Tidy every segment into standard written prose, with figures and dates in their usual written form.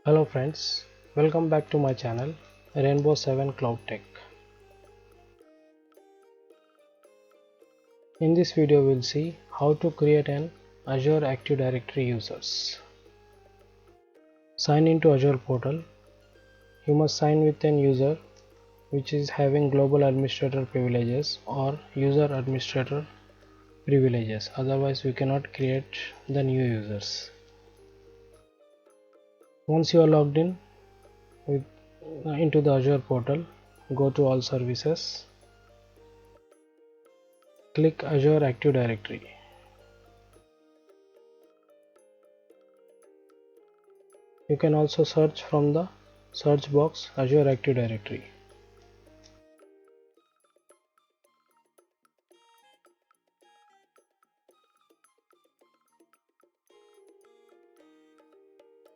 Hello friends, welcome back to my channel Rainbow 7 Cloud Tech. In this video we'll see how to create an Azure Active Directory users. Sign into Azure portal. You must sign with an user which is having global administrator privileges or user administrator privileges, otherwise we cannot create the new users. Once you are logged in into the Azure portal, go to all services, click Azure Active Directory. You can also search from the search box Azure Active Directory.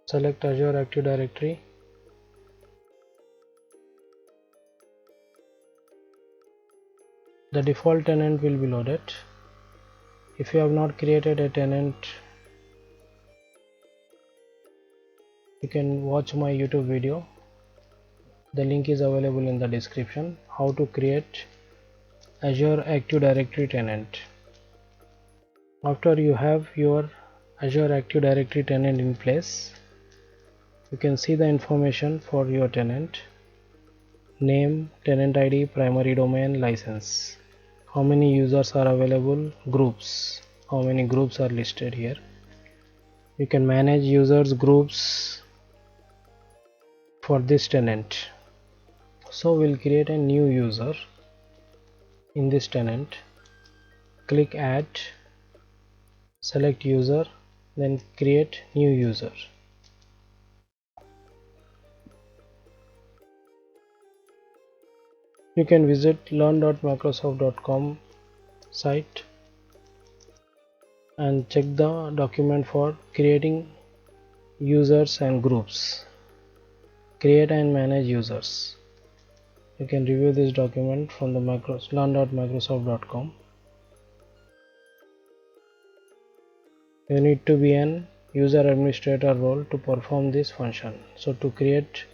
Select Azure Active Directory. The default tenant will be loaded. If you have not created a tenant, you can watch my YouTube video. The link is available in the description. How to create Azure Active Directory tenant. After you have your Azure Active Directory tenant in place, you can see the information for your tenant: name, tenant ID, primary domain, license, how many users are available, groups, how many groups are listed here. You can manage users groups for this tenant. So we'll create a new user in this tenant. Click add, select user, then create new user. You can visit learn.microsoft.com site and check the document for creating users and groups. Create and manage users. You can review this document from the learn.microsoft.com. You need to be an user administrator role to perform this function. So to create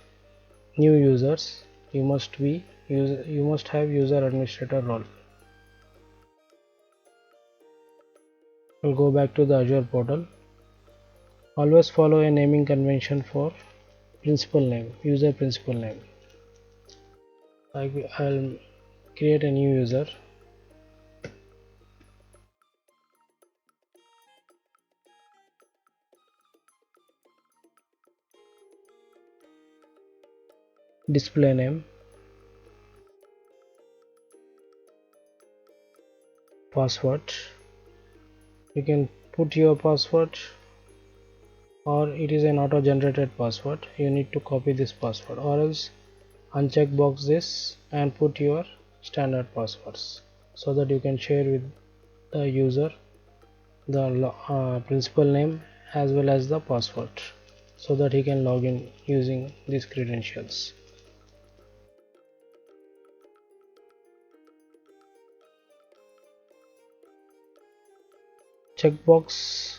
new users, you must have user administrator role. We'll go back to the Azure portal. Always follow a naming convention for principal name, user principal name. I'll create a new user. Display name, password. You can put your password, or it is an auto generated password. You need to copy this password, or else uncheck box this and put your standard passwords, so that you can share with the user the principal name as well as the password, so that he can log in using these credentials. Checkbox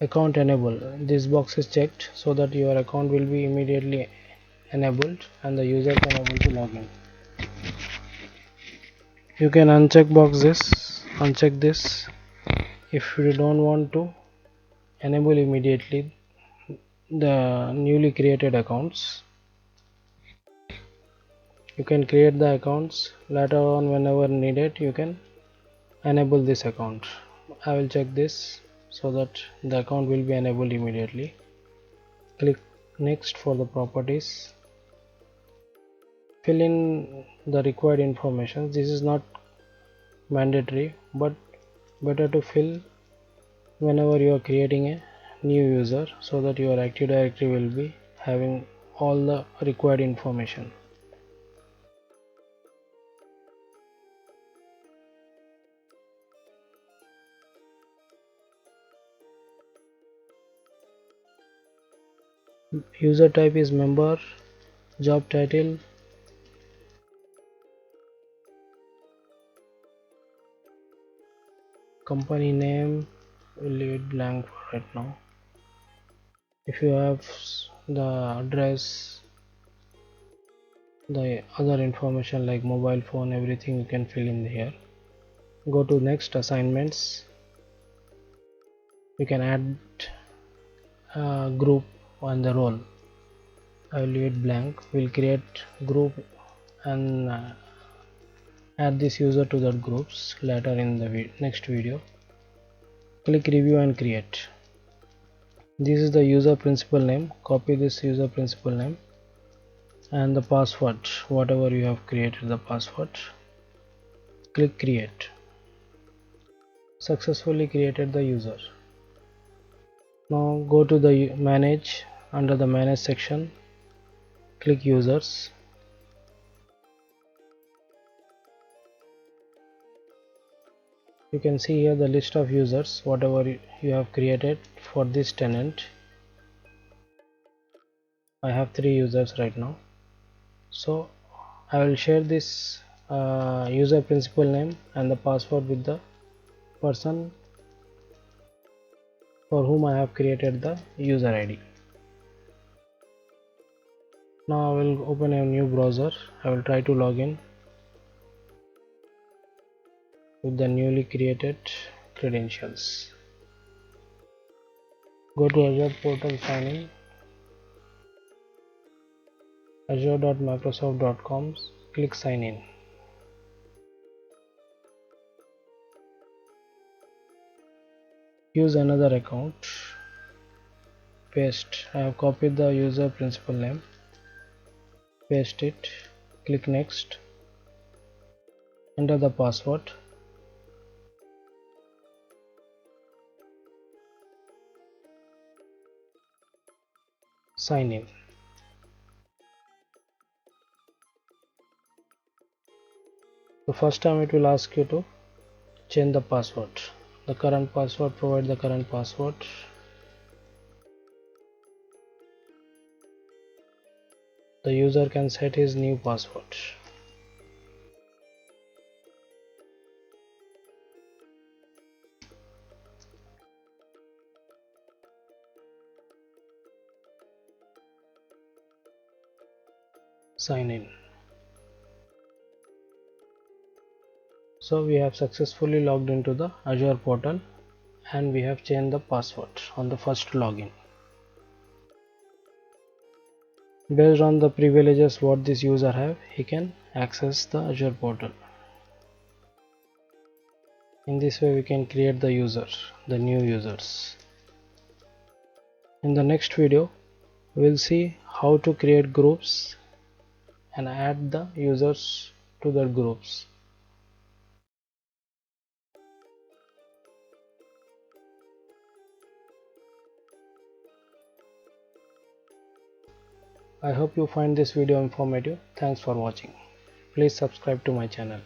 account enable. This box is checked so that your account will be immediately enabled and the user can able to log in. You can uncheck this if you don't want to enable immediately the newly created accounts. You can create the accounts later on. Whenever needed, you can enable this account. I will check this so that the account will be enabled immediately. Click next for the properties. Fill in the required information. This is not mandatory, but better to fill whenever you are creating a new user, so that your Active Directory will be having all the required information. User type is member, job title, company name, we'll leave it blank for right now. If you have the address, the other information like mobile phone, everything you can fill in here. Go to next assignments. You can add a group on the role. I will leave it blank. We'll create group and add this user to that groups later in the next video. Click review and create. This is the user principal name. Copy this user principal name and the password, whatever you have created the password. Click create. Successfully created the user. Now go to the manage. Under the manage section, click users. You can see here the list of users whatever you have created for this tenant. I have 3 users right now, so I will share this user principal name and the password with the person for whom I have created the user ID. Now I will open a new browser. I will try to log in with the newly created credentials. Go to Azure portal, sign in, azure.microsoft.com, click sign in. Use another account, paste. I have copied the user principal name, paste it, click next, enter the password, sign in. The first time it will ask you to change the password. The current password, provide the current password. The user can set his new password. Sign in. So we have successfully logged into the Azure portal and we have changed the password on the first login. Based on the privileges what this user have, he can access the Azure portal. In this way we can create the user, the new users. In the next video we'll see how to create groups and add the users to the groups. I hope you find this video informative. Thanks for watching. Please subscribe to my channel.